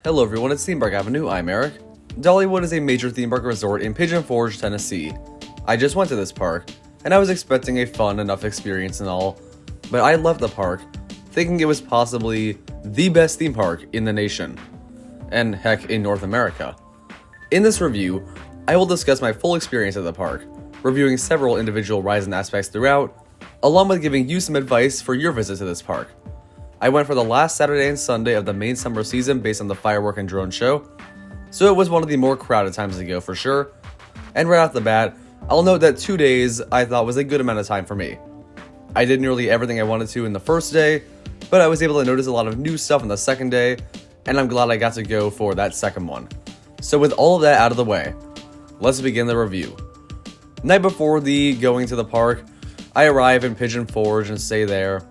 Hello everyone, it's Theme Park Avenue, I'm Eric. Dollywood is a major theme park resort in Pigeon, Tennessee. I just went to this park, and I was expecting a fun enough experience and all, but I left the park thinking it was possibly the best theme park in the nation, and heck, in North America. In this review, I will discuss my full experience at the park, reviewing several individual rides and aspects throughout, along with giving you some advice for your visit to this park. I went for the last Saturday and Sunday of the main summer season based on the firework and drone show, so it was one of the more crowded times to go for sure. And right off the bat, I'll note that 2 days I thought was a good amount of time for me. I did nearly everything I wanted to in the first day, but I was able to notice a lot of new stuff on the second day, and I'm glad I got to go for that second one. So with all of that out of the way, let's begin the review. Night before the going to the park, I arrive in Pigeon Forge and stay there.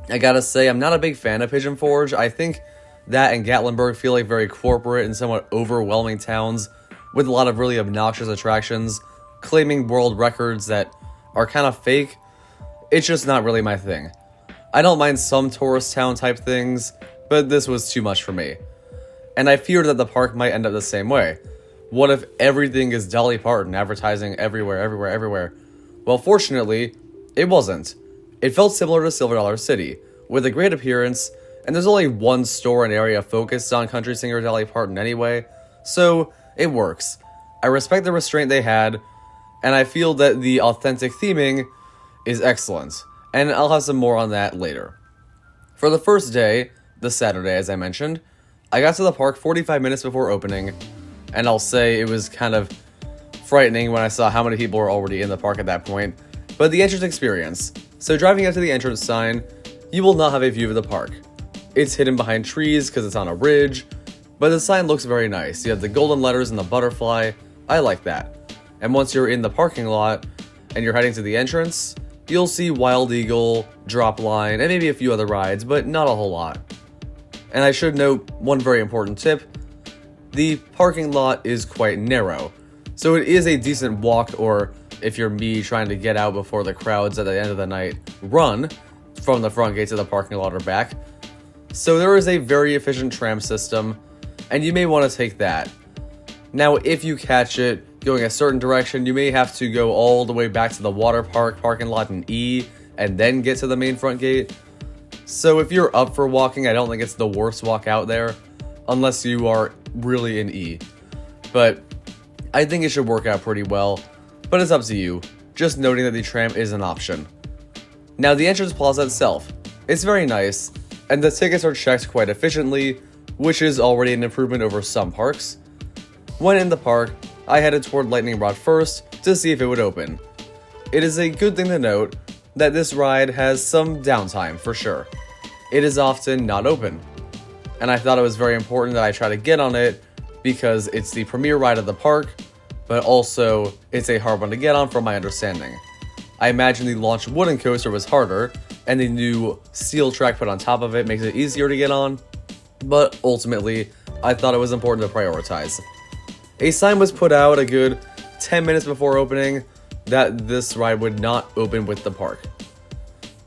I gotta say, I'm not a big fan of Pigeon Forge. I think that and Gatlinburg feel like very corporate and somewhat overwhelming towns with a lot of really obnoxious attractions, claiming world records that are kind of fake. It's just not really my thing. I don't mind some tourist town type things, but this was too much for me. And I feared that the park might end up the same way. What if everything is Dolly Parton advertising everywhere? Well, fortunately, it wasn't. It felt similar to Silver Dollar City, with a great appearance, and there's only one store and area focused on country singer Dolly Parton anyway, so it works. I respect the restraint they had, and I feel that the authentic theming is excellent, and I'll have some more on that later. For the first day, the Saturday as I mentioned, I got to the park 45 minutes before opening, and I'll say it was kind of frightening when I saw how many people were already in the park at that point, but the entrance experience. So driving up to the entrance sign, you will not have a view of the park. It's hidden behind trees because it's on a ridge, but the sign looks very nice. You have the golden letters and the butterfly. I like that. And once you're in the parking lot and you're heading to the entrance, you'll see Wild Eagle, Drop Line, and maybe a few other rides, but not a whole lot. And I should note one very important tip. The parking lot is quite narrow, so it is a decent walk, or if you're me trying to get out before the crowds at the end of the night, run from the front gate to the parking lot or back. So there is a very efficient tram system, and you may want to take that. Now, if you catch it going a certain direction, you may have to go all the way back to the water park parking lot in E, and then get to the main front gate. So if you're up for walking, I don't think it's the worst walk out there, unless you are really in E. But I think it should work out pretty well. But it's up to you, just noting that the tram is an option. Now the entrance plaza itself, it's very nice, and the tickets are checked quite efficiently, which is already an improvement over some parks. When in the park, I headed toward Lightning Rod first to see if it would open. It is a good thing to note that this ride has some downtime for sure. It is often not open, and I thought it was very important that I try to get on it because it's the premier ride of the park, but also it's a hard one to get on from my understanding. I imagine the launch wooden coaster was harder, and the new steel track put on top of it makes it easier to get on, but ultimately, I thought it was important to prioritize. A sign was put out a good 10 minutes before opening that this ride would not open with the park.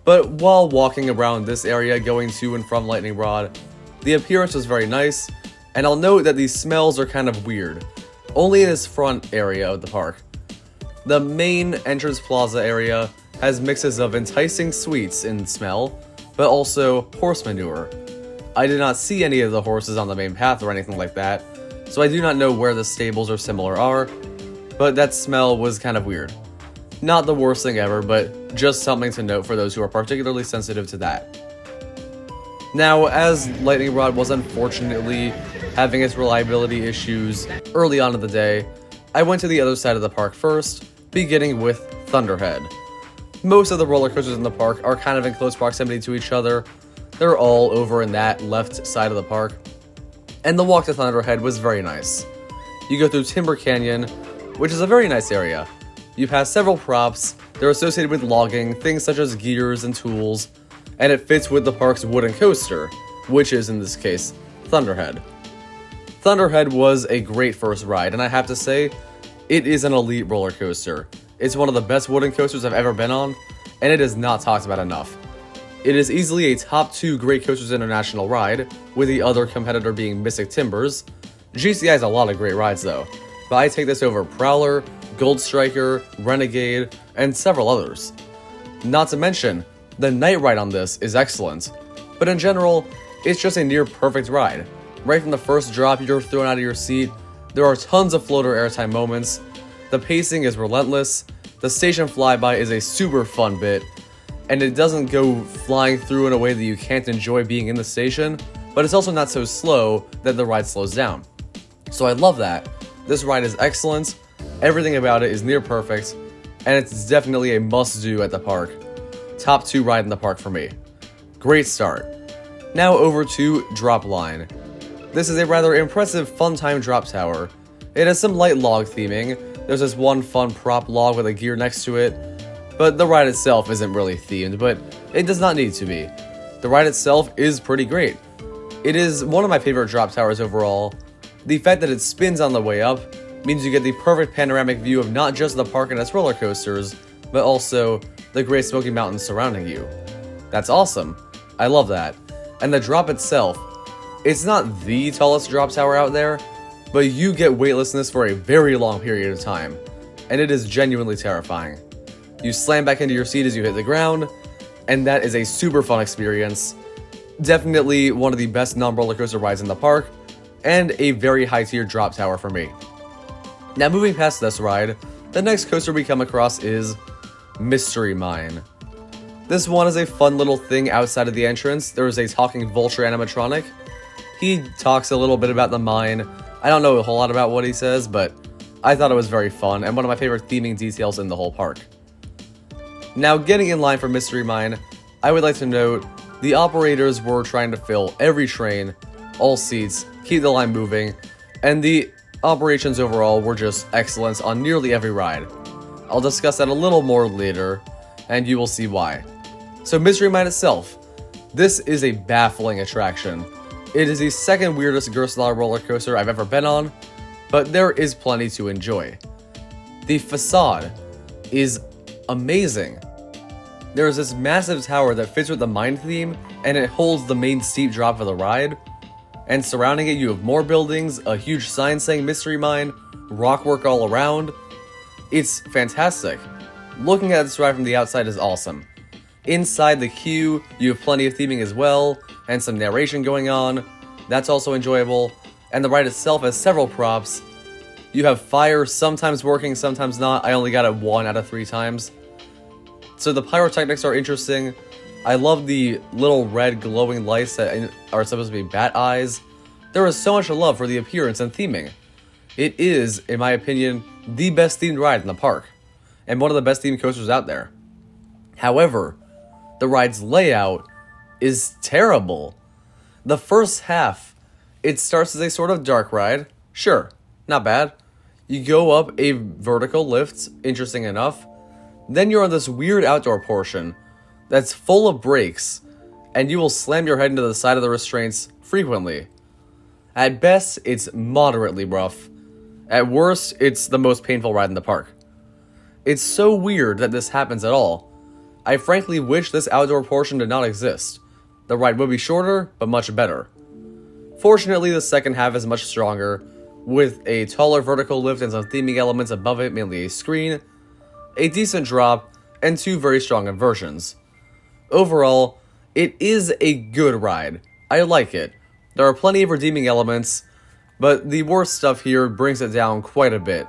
But while walking around this area going to and from Lightning Rod, the appearance was very nice, and I'll note that these smells are kind of weird. Only in this front area of the park. The main entrance plaza area has mixes of enticing sweets in smell, but also horse manure. I did not see any of the horses on the main path or anything like that, so I do not know where the stables or similar are, but that smell was kind of weird. Not the worst thing ever, but just something to note for those who are particularly sensitive to that. Now, as Lightning Rod was unfortunately having its reliability issues early on in the day, I went to the other side of the park first, beginning with Thunderhead. Most of the roller coasters in the park are kind of in close proximity to each other. They're all over in that left side of the park. And the walk to Thunderhead was very nice. You go through Timber Canyon, which is a very nice area. You pass several props, they're associated with logging, things such as gears and tools, and it fits with the park's wooden coaster, which is, in this case, Thunderhead. Thunderhead was a great first ride, and I have to say, it is an elite roller coaster. It's one of the best wooden coasters I've ever been on, and it is not talked about enough. It is easily a top 2 Great Coasters International ride, with the other competitor being Mystic Timbers. GCI has a lot of great rides though, but I take this over Prowler, Gold Striker, Renegade, and several others. Not to mention, the night ride on this is excellent, but in general, it's just a near perfect ride. Right from the first drop, you're thrown out of your seat. There are tons of floater airtime moments. The pacing is relentless. The station flyby is a super fun bit, and it doesn't go flying through in a way that you can't enjoy being in the station, but it's also not so slow that the ride slows down. So I love that. This ride is excellent. Everything about it is near perfect, and it's definitely a must-do at the park. Top 2 ride in the park for me. Great start. Now over to Drop Line. This is a rather impressive fun time drop tower. It has some light log theming. There's this one fun prop log with a gear next to it, but the ride itself isn't really themed, but it does not need to be. The ride itself is pretty great. It is one of my favorite drop towers overall. The fact that it spins on the way up means you get the perfect panoramic view of not just the park and its roller coasters, but also the Great Smoky Mountains surrounding you. That's awesome. I love that. And the drop itself, it's not the tallest drop tower out there, but you get weightlessness for a very long period of time, and it is genuinely terrifying. You slam back into your seat as you hit the ground, and that is a super fun experience. Definitely one of the best non-roller coaster rides in the park, and a very high tier drop tower for me. Now moving past this ride, the next coaster we come across is Mystery Mine. This one is a fun little thing outside of the entrance. There is a talking vulture animatronic. He talks a little bit about the mine. I don't know a whole lot about what he says, but I thought it was very fun and one of my favorite theming details in the whole park. Now getting in line for Mystery Mine, I would like to note the operators were trying to fill every train, all seats, keep the line moving, and the operations overall were just excellent on nearly every ride. I'll discuss that a little more later, and you will see why. So Mystery Mine itself, this is a baffling attraction. It is the second weirdest Gerstlauer roller coaster I've ever been on, but there is plenty to enjoy. The facade is amazing. There is this massive tower that fits with the mine theme, and it holds the main steep drop of the ride. And surrounding it you have more buildings, a huge sign saying Mystery Mine, rockwork all around. It's fantastic. Looking at this ride from the outside is awesome. Inside the queue, you have plenty of theming as well, and some narration going on. That's also enjoyable. And the ride itself has several props. You have fire sometimes working, sometimes not. I only got it 1 out of 3 times. So the pyrotechnics are interesting. I love the little red glowing lights that are supposed to be bat eyes. There is so much love for the appearance and theming. It is, in my opinion, the best themed ride in the park, and one of the best themed coasters out there. However, the ride's layout is terrible. The first half, it starts as a sort of dark ride. Sure, not bad. You go up a vertical lift, interesting enough. Then you're on this weird outdoor portion that's full of brakes, and you will slam your head into the side of the restraints frequently. At best, it's moderately rough. At worst, it's the most painful ride in the park. It's so weird that this happens at all. I frankly wish this outdoor portion did not exist. The ride would be shorter, but much better. Fortunately, the second half is much stronger, with a taller vertical lift and some theming elements above it, mainly a screen, a decent drop, and 2 very strong inversions. Overall, it is a good ride. I like it. There are plenty of redeeming elements, but the worst stuff here brings it down quite a bit.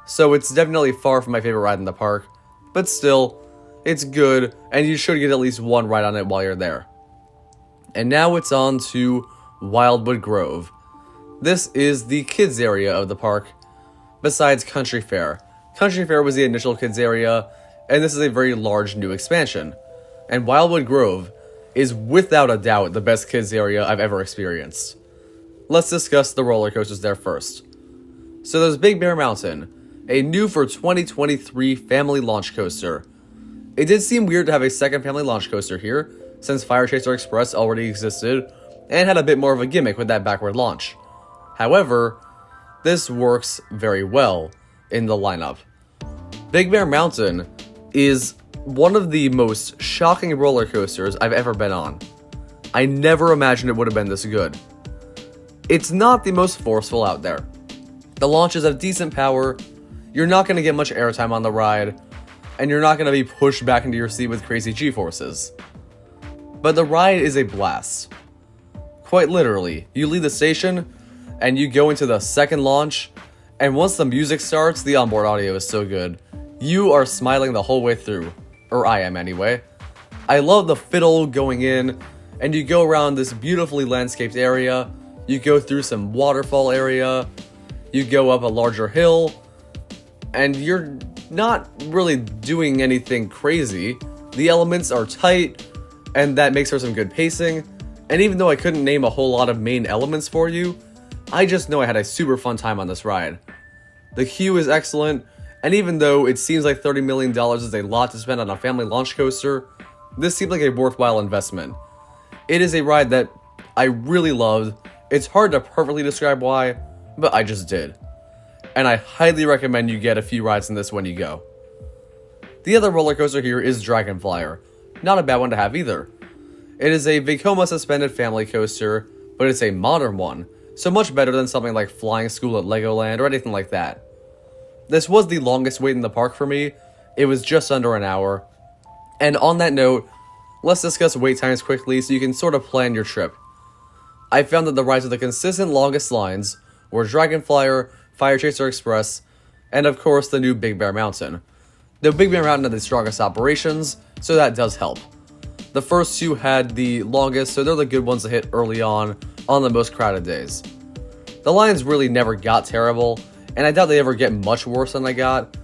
So it's definitely far from my favorite ride in the park, but still, it's good, and you should get at least 1 ride on it while you're there. And now it's on to Wildwood Grove. This is the kids area of the park, besides Country Fair. Country Fair was the initial kids area, and this is a very large new expansion. And Wildwood Grove is without a doubt the best kids area I've ever experienced. Let's discuss the roller coasters there first. So there's Big Bear Mountain, a new for 2023 family launch coaster. It did seem weird to have a second family launch coaster here, since Fire Chaser Express already existed, and had a bit more of a gimmick with that backward launch. However, this works very well in the lineup. Big Bear Mountain is one of the most shocking roller coasters I've ever been on. I never imagined it would have been this good. It's not the most forceful out there. The launches have decent power, you're not going to get much airtime on the ride, and you're not going to be pushed back into your seat with crazy G-forces. But the ride is a blast. Quite literally, you leave the station, and you go into the second launch, and once the music starts, the onboard audio is so good. You are smiling the whole way through. Or I am anyway. I love the fiddle going in, and you go around this beautifully landscaped area, you go through some waterfall area, you go up a larger hill, and you're not really doing anything crazy. The elements are tight, and that makes for some good pacing, and even though I couldn't name a whole lot of main elements for you, I just know I had a super fun time on this ride. The queue is excellent, and even though it seems like $30 million is a lot to spend on a family launch coaster, this seemed like a worthwhile investment. It is a ride that I really loved. It's hard to perfectly describe why, but I just did. And I highly recommend you get a few rides in this when you go. The other roller coaster here is Dragon Flyer. Not a bad one to have either. It is a Vekoma suspended family coaster, but it's a modern one, so much better than something like Flying School at Legoland or anything like that. This was the longest wait in the park for me. It was just under an hour. And on that note, let's discuss wait times quickly so you can sort of plan your trip. I found that the rides with the consistent longest lines were Dragon Flyer, Fire Chaser Express, and of course the new Big Bear Mountain. The Big Bear Mountain had the strongest operations, so that does help. The first two had the longest, so they're the good ones to hit early on the most crowded days. The lines really never got terrible, and I doubt they ever get much worse than I got,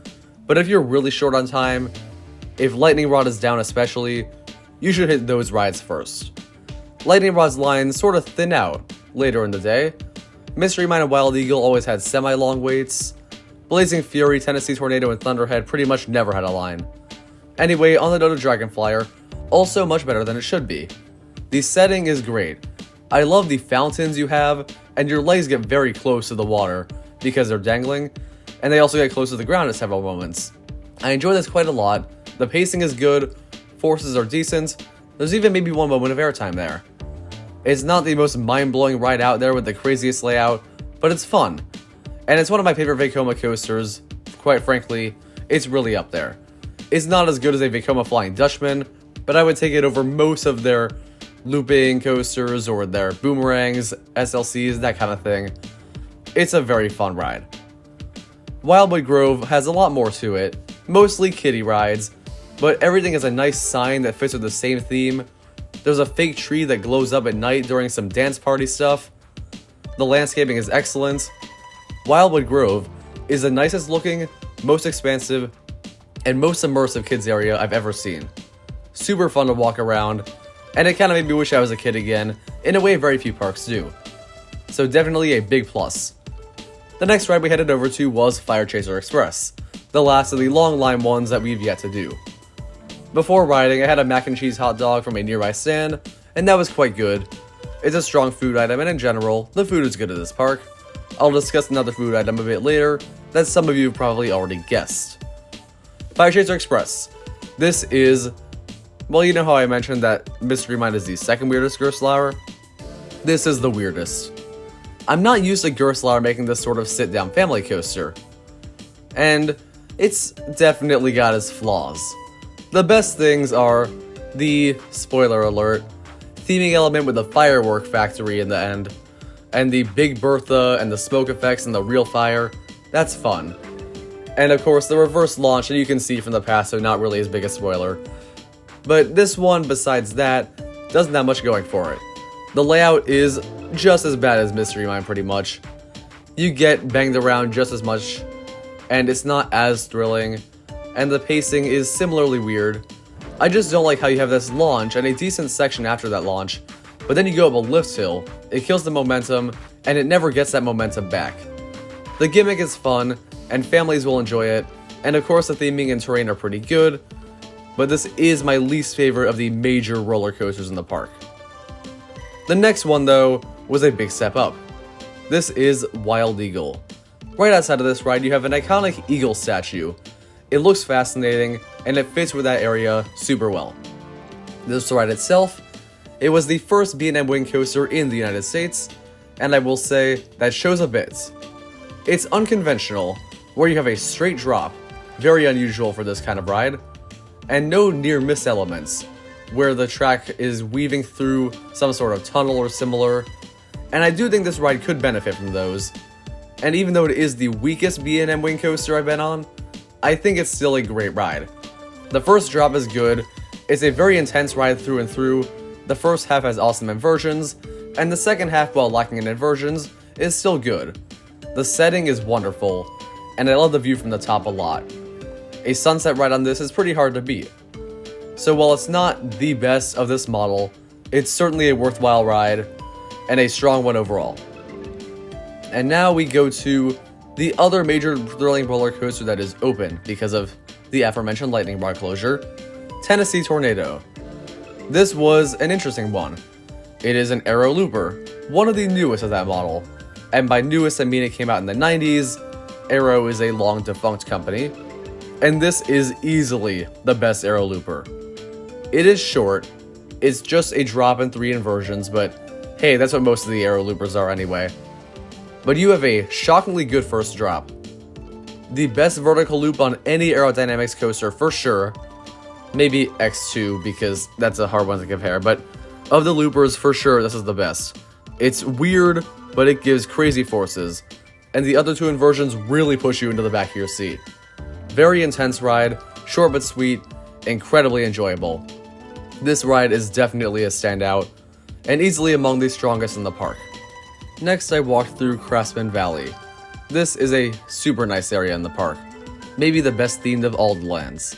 but if you're really short on time, if Lightning Rod is down especially, you should hit those rides first. Lightning Rod's lines sort of thin out later in the day. Mystery Mine and Wild Eagle always had semi-long waits. Blazing Fury, Tennessee Tornado, and Thunderhead pretty much never had a line. Anyway, on the note of Dragon Flyer, also much better than it should be. The setting is great. I love the fountains you have, and your legs get very close to the water because they're dangling, and they also get close to the ground at several moments. I enjoy this quite a lot. The pacing is good, forces are decent, there's even maybe one moment of airtime there. It's not the most mind-blowing ride out there with the craziest layout, but it's fun. And it's one of my favorite Vekoma coasters. Quite frankly, it's really up there. It's not as good as a Vekoma Flying Dutchman, but I would take it over most of their looping coasters or their boomerangs, SLCs, that kind of thing. It's a very fun ride. Wildwood Grove has a lot more to it, mostly kiddie rides, but everything has a nice sign that fits with the same theme. There's a fake tree that glows up at night during some dance party stuff. The landscaping is excellent. Wildwood Grove is the nicest looking, most expansive, and most immersive kids area I've ever seen. Super fun to walk around, and it kind of made me wish I was a kid again, in a way very few parks do. So definitely a big plus. The next ride we headed over to was Fire Chaser Express, the last of the long line ones that we've yet to do. Before riding, I had a mac and cheese hot dog from a nearby stand, and that was quite good. It's a strong food item, and in general, the food is good at this park. I'll discuss another food item a bit later that some of you have probably already guessed. Fire Chaser Express. This is, well, you know how I mentioned that Mystery Mine is the second weirdest Gerstlauer? This is the weirdest. I'm not used to Gerstlauer making this sort of sit-down family coaster, and it's definitely got its flaws. The best things are the, spoiler alert, theming element with the firework factory in the end, and the Big Bertha and the smoke effects and the real fire. That's fun. And of course the reverse launch that you can see from the past, so not really as big a spoiler. But this one, besides that, doesn't have much going for it. The layout is just as bad as Mystery Mine pretty much. You get banged around just as much, and it's not as thrilling, and the pacing is similarly weird. I just don't like how you have this launch and a decent section after that launch, but then you go up a lift hill, it kills the momentum, and it never gets that momentum back. The gimmick is fun, and families will enjoy it, and of course the theming and terrain are pretty good, but this is my least favorite of the major roller coasters in the park. The next one though was a big step up. This is Wild Eagle. Right outside of this ride you have an iconic eagle statue. It looks fascinating, and it fits with that area super well. This ride itself, it was the first B&M wing coaster in the United States, and I will say that shows a bit. It's unconventional, where you have a straight drop, very unusual for this kind of ride, and no near-miss elements, where the track is weaving through some sort of tunnel or similar, and I do think this ride could benefit from those. And even though it is the weakest B&M wing coaster I've been on, I think it's still a great ride. The first drop is good, it's a very intense ride through and through, the first half has awesome inversions, and the second half, while lacking in inversions, is still good. The setting is wonderful, and I love the view from the top a lot. A sunset ride on this is pretty hard to beat. So while it's not the best of this model, it's certainly a worthwhile ride, and a strong one overall. And now we go to the other major thrilling roller coaster that is open because of the aforementioned lightning rod closure, Tennessee Tornado. This was an interesting one. It is an Aero Looper, one of the newest of that model. And by newest I mean it came out in the 90s, Aero is a long defunct company, and this is easily the best Aero Looper. It is short, it's just a drop and 3 inversions, but hey, that's what most of the Aero Loopers are anyway. But you have a shockingly good first drop. The best vertical loop on any aerodynamics coaster for sure. Maybe X2 because that's a hard one to compare, but of the loopers for sure this is the best. It's weird, but it gives crazy forces, and the other 2 inversions really push you into the back of your seat. Very intense ride, short but sweet, incredibly enjoyable. This ride is definitely a standout, and easily among the strongest in the park. Next I walked through Craftsman Valley. This is a super nice area in the park, maybe the best themed of all the lands.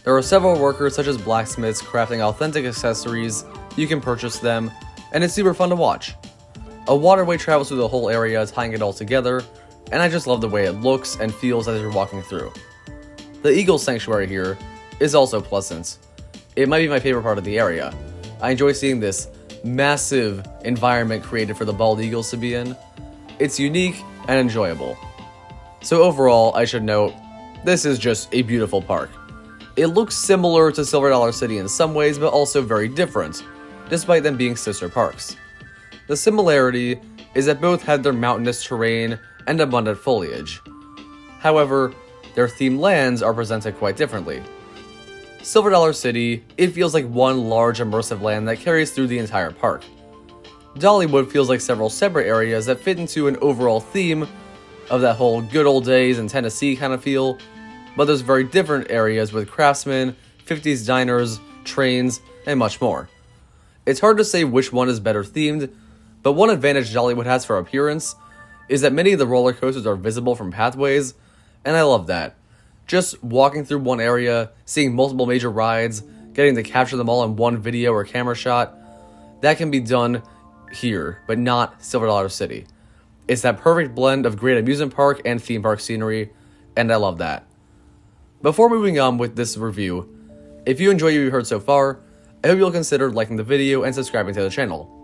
There are several workers such as blacksmiths crafting authentic accessories, you can purchase them, and it's super fun to watch. A waterway travels through the whole area, tying it all together, and I just love the way it looks and feels as you're walking through. The Eagle Sanctuary here is also pleasant. It might be my favorite part of the area. I enjoy seeing this massive environment created for the bald eagles to be in. It's unique and enjoyable. So overall, I should note, this is just a beautiful park. It looks similar to Silver Dollar City in some ways, but also very different, despite them being sister parks. The similarity is that both had their mountainous terrain and abundant foliage. However, their themed lands are presented quite differently. Silver Dollar City, it feels like one large immersive land that carries through the entire park. Dollywood feels like several separate areas that fit into an overall theme of that whole good old days in Tennessee kind of feel, but there's very different areas with craftsmen, 50s diners, trains, and much more. It's hard to say which one is better themed, but one advantage Dollywood has for appearance is that many of the roller coasters are visible from pathways, and I love that. Just walking through one area, seeing multiple major rides, getting to capture them all in one video or camera shot, that can be done here, but not Silver Dollar City. It's that perfect blend of great amusement park and theme park scenery, and I love that. Before moving on with this review, if you enjoy what you heard so far, I hope you'll consider liking the video and subscribing to the channel.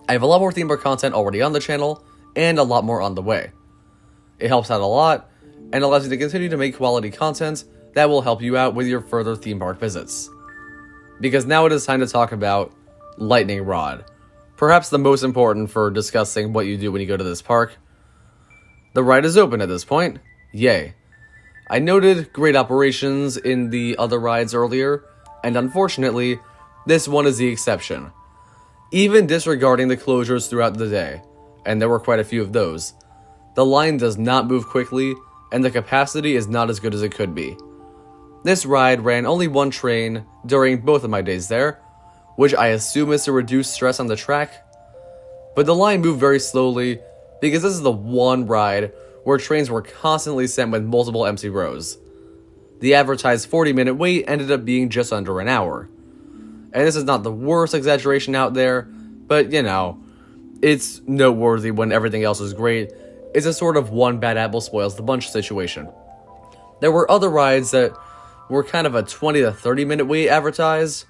I have a lot more theme park content already on the channel, and a lot more on the way. It helps out a lot, and allows you to continue to make quality content that will help you out with your further theme park visits. Because now it is time to talk about Lightning Rod. Perhaps the most important for discussing what you do when you go to this park. The ride is open at this point. Yay. I noted great operations in the other rides earlier, and unfortunately, this one is the exception. Even disregarding the closures throughout the day, and there were quite a few of those, the line does not move quickly, and the capacity is not as good as it could be. This ride ran only one train during both of my days there, which I assume is to reduce stress on the track, but the line moved very slowly because this is the one ride where trains were constantly sent with multiple empty rows. The advertised 40-minute wait ended up being just under an hour. And this is not the worst exaggeration out there, but you know, it's noteworthy when everything else is great. It's a sort of one bad apple spoils the bunch situation. There were other rides that were kind of a 20 to 30 minute wait advertised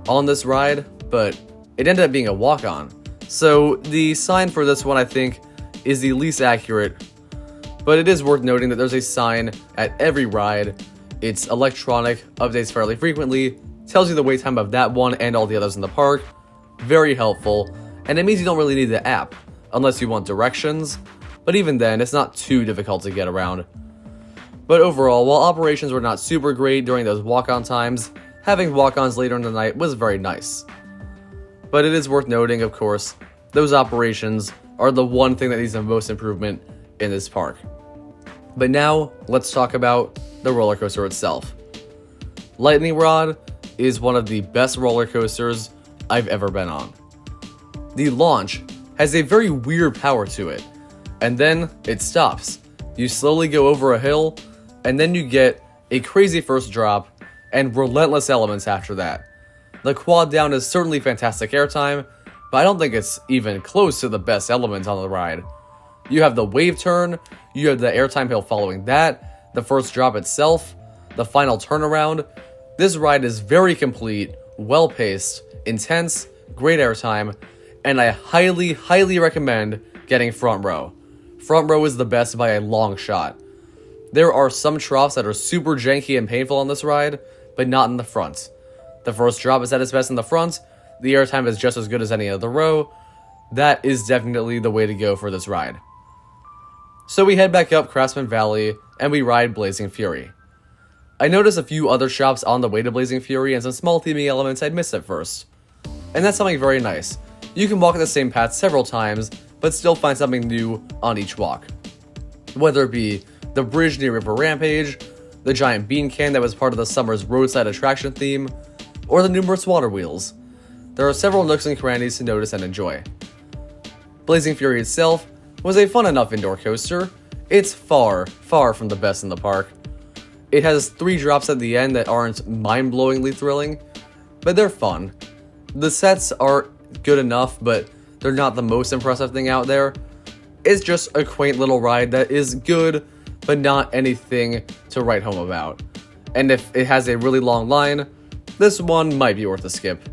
on this ride, but it ended up being a walk-on. So the sign for this one, I think, is the least accurate, but it is worth noting that there's a sign at every ride It's electronic, updates fairly frequently, tells you the wait time of that one and all the others in the park. Very helpful, and it means you don't really need the app, unless you want directions, but even then, it's not too difficult to get around. But overall, while operations were not super great during those walk-on times, having walk-ons later in the night was very nice. But it is worth noting, of course, those operations are the one thing that needs the most improvement in this park. But now, let's talk about the roller coaster itself. Lightning Rod is one of the best roller coasters I've ever been on. The launch has a very weird power to it, and then it stops. You slowly go over a hill, and then you get a crazy first drop and relentless elements after that. The quad down is certainly fantastic airtime, but I don't think it's even close to the best elements on the ride. You have the wave turn, you have the airtime hill following that, the first drop itself, the final turnaround. This ride is very complete, well-paced, intense, great airtime, and I highly, highly recommend getting front row. Front row is the best by a long shot. There are some troughs that are super janky and painful on this ride, but not in the front. The first drop is at its best in the front, the airtime is just as good as any other row. That is definitely the way to go for this ride. So we head back up Craftsman Valley, and we ride Blazing Fury. I noticed a few other shops on the way to Blazing Fury and some small theming elements I'd missed at first. And that's something very nice. You can walk the same path several times, but still find something new on each walk. Whether it be the bridge near River Rampage, the giant bean can that was part of the summer's roadside attraction theme, or the numerous water wheels. There are several nooks and crannies to notice and enjoy. Blazing Fury itself was a fun enough indoor coaster. It's far, far from the best in the park. It has 3 drops at the end that aren't mind-blowingly thrilling, but they're fun. The sets are good enough, but they're not the most impressive thing out there. It's just a quaint little ride that is good, but not anything to write home about. And if it has a really long line, this one might be worth a skip.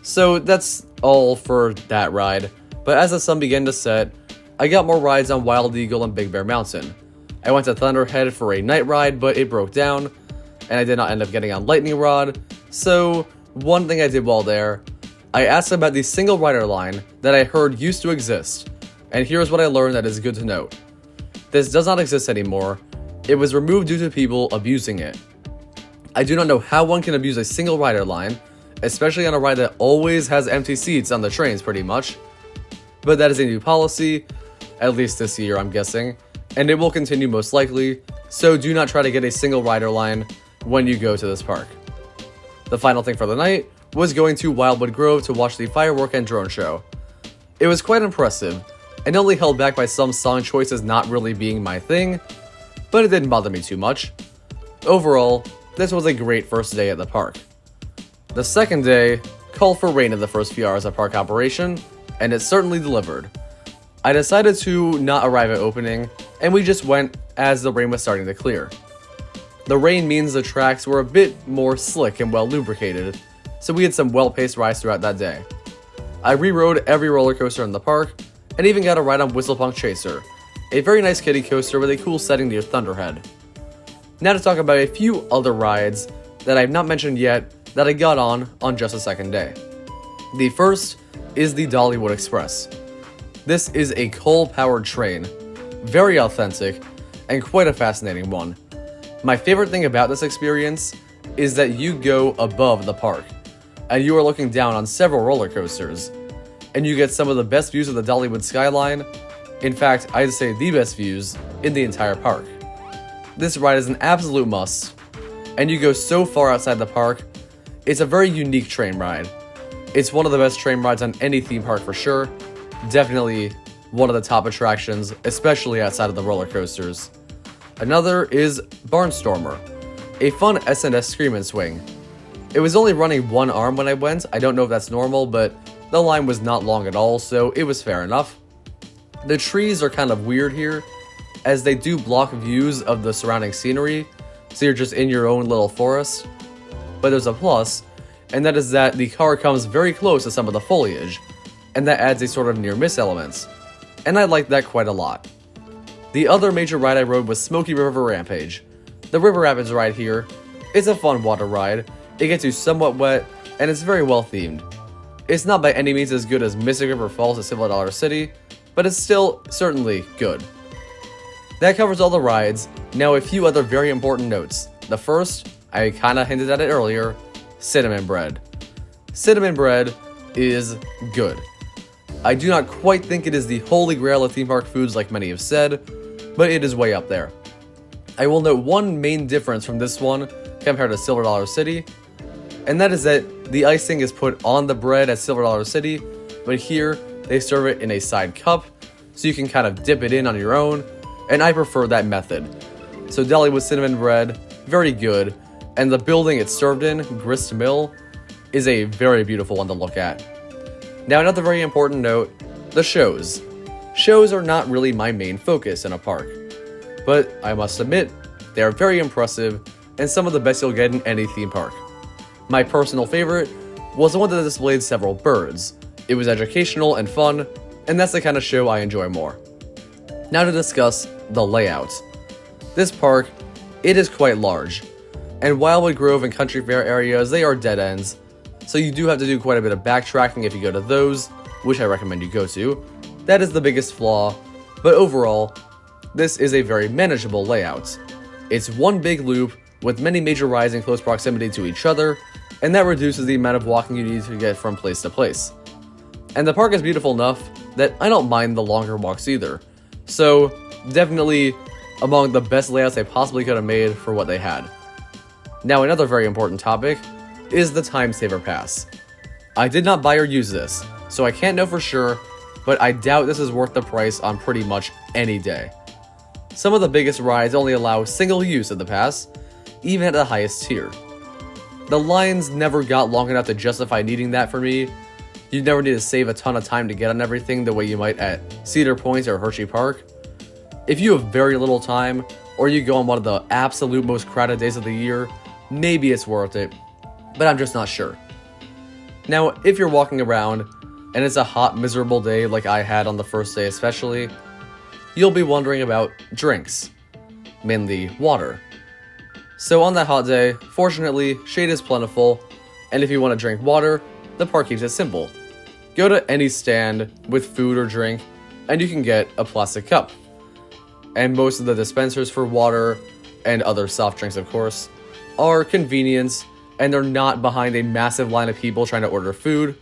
So that's all for that ride, but as the sun began to set, I got more rides on Wild Eagle and Big Bear Mountain. I went to Thunderhead for a night ride, but it broke down, and I did not end up getting on Lightning Rod. So one thing I did while there, I asked about the single rider line that I heard used to exist, and here's what I learned that is good to note. This does not exist anymore. It was removed due to people abusing it. I do not know how one can abuse a single rider line, especially on a ride that always has empty seats on the trains pretty much. But that is a new policy, at least this year I'm guessing, and it will continue most likely, so do not try to get a single rider line when you go to this park. The final thing for the night was going to Wildwood Grove to watch the firework and drone show. It was quite impressive, and only held back by some song choices not really being my thing, but it didn't bother me too much. Overall, this was a great first day at the park. The second day called for rain in the first few hours of park operation, and it certainly delivered. I decided to not arrive at opening, and we just went as the rain was starting to clear. The rain means the tracks were a bit more slick and well lubricated, so we had some well-paced rides throughout that day. I re-rode every roller coaster in the park, and even got a ride on Whistlepunk Chaser, a very nice kiddie coaster with a cool setting near Thunderhead. Now to talk about a few other rides that I've not mentioned yet that I got on just the second day. The first is the Dollywood Express. This is a coal-powered train, very authentic, and quite a fascinating one. My favorite thing about this experience is that you go above the park, and you are looking down on several roller coasters, and you get some of the best views of the Dollywood skyline. In fact, I'd say the best views in the entire park. This ride is an absolute must, and you go so far outside the park. It's a very unique train ride. It's one of the best train rides on any theme park for sure. Definitely one of the top attractions, especially outside of the roller coasters. Another is Barnstormer, a fun S&S scream and swing. It was only running one arm when I went. I don't know if that's normal, but the line was not long at all, so it was fair enough. The trees are kind of weird here, as they do block views of the surrounding scenery, so you're just in your own little forest. But there's a plus, and that is that the car comes very close to some of the foliage, and that adds a sort of near-miss element, and I liked that quite a lot. The other major ride I rode was Smoky River Rampage. The River Rapids ride here, it's a fun water ride. It gets you somewhat wet, and it's very well themed. It's not by any means as good as Mystic River Falls at Silver Dollar City, but it's still certainly good. That covers all the rides. Now a few other very important notes. The first, I kinda hinted at it earlier, cinnamon bread. Cinnamon bread is good. I do not quite think it is the holy grail of theme park foods like many have said, but it is way up there. I will note one main difference from this one compared to Silver Dollar City, and that is that the icing is put on the bread at Silver Dollar City, but here they serve it in a side cup, so you can kind of dip it in on your own, and I prefer that method. So Dollywood cinnamon bread, very good, and the building it's served in, Grist Mill, is a very beautiful one to look at. Now another very important note, the shows. Shows are not really my main focus in a park, but I must admit, they are very impressive and some of the best you'll get in any theme park. My personal favorite was the one that displayed several birds. It was educational and fun, and that's the kind of show I enjoy more. Now to discuss the layout. This park, it is quite large, and Wildwood Grove and Country Fair areas, they are dead ends, so you do have to do quite a bit of backtracking if you go to those, which I recommend you go to. That is the biggest flaw, but overall, this is a very manageable layout. It's one big loop with many major rides in close proximity to each other, and that reduces the amount of walking you need to get from place to place. And the park is beautiful enough that I don't mind the longer walks either, so definitely among the best layouts they possibly could have made for what they had. Now another very important topic is the Time Saver Pass. I did not buy or use this, so I can't know for sure, but I doubt this is worth the price on pretty much any day. Some of the biggest rides only allow single use of the pass, even at the highest tier. The lines never got long enough to justify needing that for me. You never need to save a ton of time to get on everything the way you might at Cedar Point or Hershey Park. If you have very little time, or you go on one of the absolute most crowded days of the year, maybe it's worth it, but I'm just not sure. Now, if you're walking around, and it's a hot, miserable day like I had on the first day especially, you'll be wondering about drinks, mainly water. So on that hot day, fortunately, shade is plentiful, and if you want to drink water, the park keeps it simple. Go to any stand with food or drink, and you can get a plastic cup. And most of the dispensers for water, and other soft drinks of course, are convenience, and they're not behind a massive line of people trying to order food.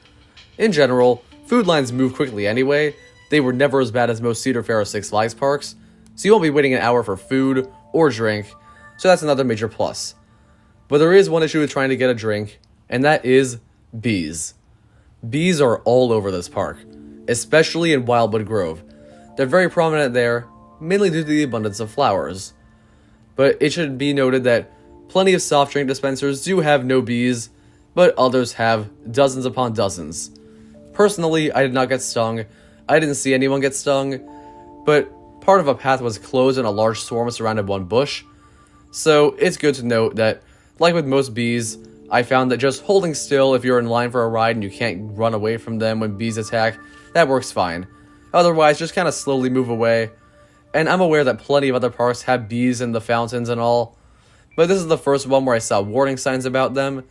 In general, food lines move quickly anyway. They were never as bad as most Cedar Fair or Six Flags parks, so you won't be waiting an hour for food or drink, so that's another major plus. But there is one issue with trying to get a drink, and that is bees. Bees are all over this park, especially in Wildwood Grove. They're very prominent there, mainly due to the abundance of flowers. But it should be noted that plenty of soft drink dispensers do have no bees, but others have dozens upon dozens. Personally, I did not get stung. I didn't see anyone get stung, but part of a path was closed and a large swarm surrounded one bush. So it's good to note that, like with most bees, I found that just holding still if you're in line for a ride and you can't run away from them when bees attack, that works fine. Otherwise, just kind of slowly move away. And I'm aware that plenty of other parks have bees in the fountains and all, but this is the first one where I saw warning signs about them,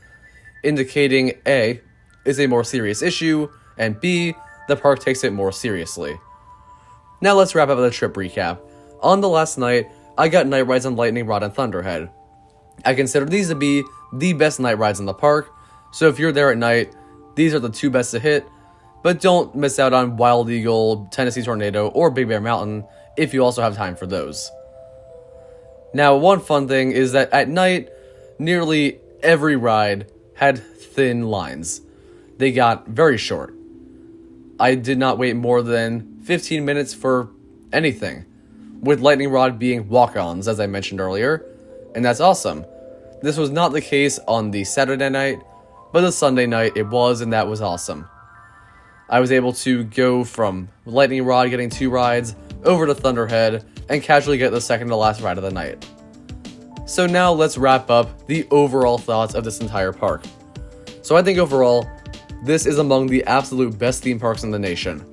indicating A, is a more serious issue, and B, the park takes it more seriously. Now let's wrap up the trip recap. On the last night, I got night rides on Lightning Rod and Thunderhead. I consider these to be the best night rides in the park, so if you're there at night, these are the two best to hit, but don't miss out on Wild Eagle, Tennessee Tornado, or Big Bear Mountain if you also have time for those. Now, one fun thing is that at night, nearly every ride had thin lines. They got very short. I did not wait more than 15 minutes for anything, with Lightning Rod being walk-ons, as I mentioned earlier, and that's awesome. This was not the case on the Saturday night, but the Sunday night it was, and that was awesome. I was able to go from Lightning Rod getting 2 rides over to Thunderhead and casually get the second to last ride of the night. So now let's wrap up the overall thoughts of this entire park. So I think overall, this is among the absolute best theme parks in the nation.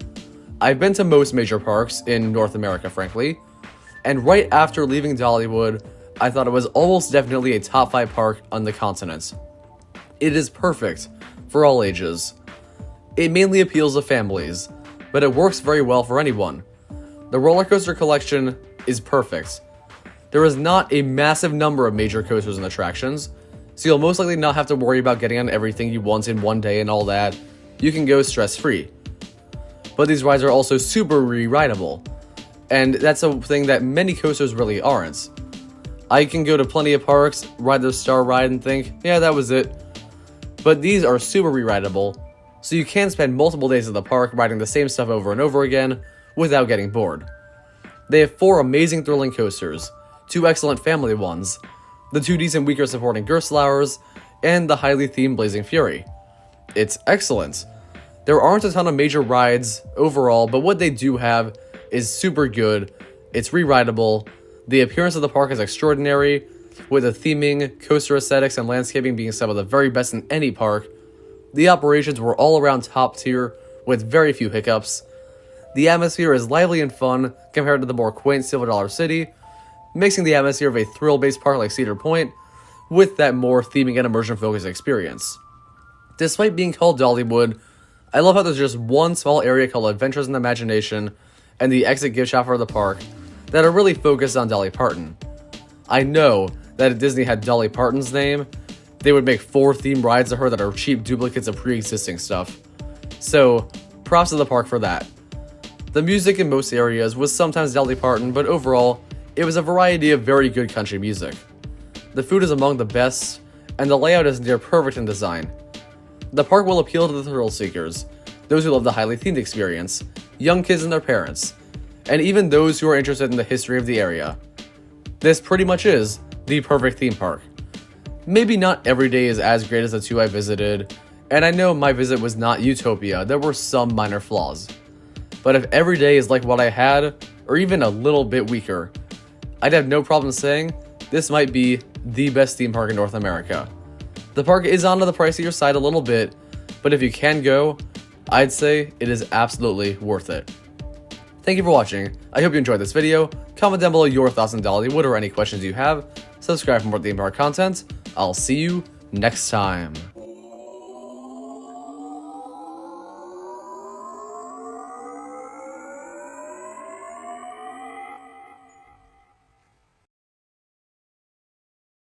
I've been to most major parks in North America, frankly, and right after leaving Dollywood, I thought it was almost definitely a top 5 park on the continent. It is perfect for all ages. It mainly appeals to families, but it works very well for anyone. The roller coaster collection is perfect. There is not a massive number of major coasters and attractions, so you'll most likely not have to worry about getting on everything you want in one day and all that. You can go stress-free. But these rides are also super re-rideable, and that's a thing that many coasters really aren't. I can go to plenty of parks, ride the Star Ride and think, yeah, that was it. But these are super re-rideable, so you can spend multiple days at the park riding the same stuff over and over again without getting bored. They have 4 amazing thrilling coasters, 2 excellent family ones, the 2 decent weaker supporting Gerstlauers, and the highly themed Blazing Fury. It's excellent. There aren't a ton of major rides overall, but what they do have is super good. It's re-rideable. The appearance of the park is extraordinary, with the theming, coaster aesthetics, and landscaping being some of the very best in any park. The operations were all around top tier, with very few hiccups. The atmosphere is lively and fun compared to the more quaint Silver Dollar City, mixing the atmosphere of a thrill-based park like Cedar Point with that more theming and immersion-focused experience. Despite being called Dollywood, I love how there's just one small area called Adventures in Imagination and the exit gift shop for the park that are really focused on Dolly Parton. I know that if Disney had Dolly Parton's name, they would make 4 themed rides of her that are cheap duplicates of pre-existing stuff. So, props to the park for that. The music in most areas was sometimes Dolly Parton, but overall, it was a variety of very good country music. The food is among the best, and the layout is near perfect in design. The park will appeal to the thrill seekers, those who love the highly themed experience, young kids and their parents, and even those who are interested in the history of the area. This pretty much is the perfect theme park. Maybe not every day is as great as the 2 I visited, and I know my visit was not Utopia, there were some minor flaws. But if every day is like what I had, or even a little bit weaker, I'd have no problem saying this might be the best theme park in North America. The park is on the pricier side a little bit, but if you can go, I'd say it is absolutely worth it. Thank you for watching. I hope you enjoyed this video. Comment down below your thoughts on Dollywood or any questions you have. Subscribe for more theme park content. I'll see you next time.